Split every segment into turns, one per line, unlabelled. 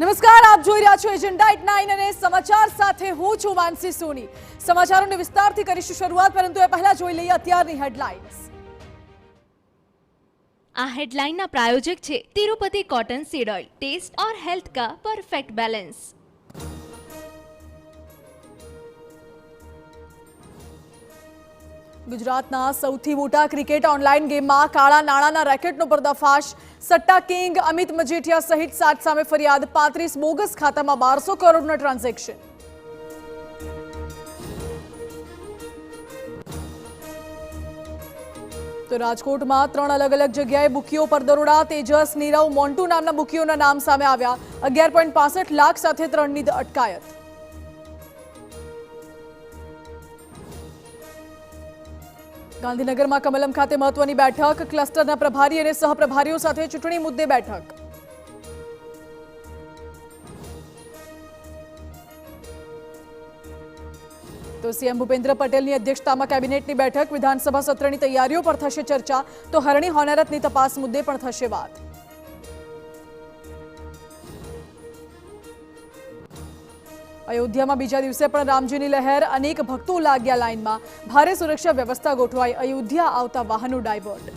નમસ્કાર, આપ જોઈ રહ્યા છો એજન્ડા એટ 9 અને સમાચાર સાથે હું છું માનસી સોની। સમાચારોની વિસ્તારથી કરીશું શરૂઆત, પરંતુ એ પહેલા જોઈ લઈએ અત્યારની હેડલાઇન્સ।
આ હેડલાઇનના પ્રાયોજક છે Tirupati cotton seed oil, taste और हेल्थ का परफेक्ट बैलेंस।
ગુજરાતના સૌથી મોટા ક્રિકેટ ઓનલાઈન ગેમમાં કાળા નાણાંના રેકેટનો પર્દાફાશ। સટ્ટા કિંગ અમિત મજીઠિયા સહિત 7 સામે ફરિયાદ। 35 બોગસ ખાતામાં 1200 કરોડના ટ્રાન્ઝેક્શન। તો રાજકોટમાં 3 અલગ અલગ જગ્યાએ બુકીઓ પર દરોડા। તેજસ, નીરવ, મોન્ટુ નામના બુકીઓના નામ સામે આવ્યા। 11.65 લાખ સાથે 3ની અટકાયત। ગાંધીનગરમાં કમલમ ખાતે મહત્વની બેઠક। ક્લસ્ટરના પ્રભારી અને સહપ્રભારીઓ સાથે ચૂંટણી મુદ્દે બેઠક। તો સીએમ ભૂપેન્દ્ર પટેલની અધ્યક્ષતામાં કેબિનેટની બેઠક। વિધાનસભા સત્રની તૈયારીઓ પર થશે ચર્ચા। તો હરણી હોનારતની તપાસ મુદ્દે પણ થશે વાત। અયોધ્યામાં બીજા દિવસે પણ રામજીની લહેર। અનેક ભક્તો લાગ્યા લાઇનમાં। ભારે સુરક્ષા વ્યવસ્થા ગોઠવાઈ। અયોધ્યા આવતા વાહનો ડાયવર્ટ।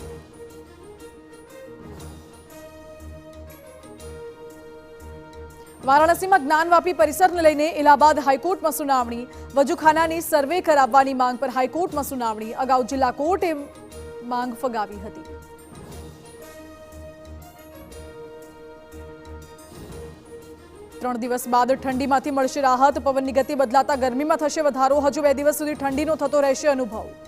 વારાણસીમાં જ્ઞાનવાપી પરિસરને લઈને ઇલાહાબાદ હાઈકોર્ટમાં સુનાવણી। વજૂખાનાની સર્વે કરાવવાની માંગ પર હાઈકોર્ટમાં સુનાવણી। અગાઉ જિલ્લા કોર્ટે માંગ ફગાવી હતી। ત્રણ દિવસ બાદ ઠંડીમાંથી મળશે રાહત। પવનની ગતિ બદલાતા ગરમીમાં થશે વધારો। હજુ 2 દિવસ સુધી ઠંડીનો થતો રહેશે અનુભવ।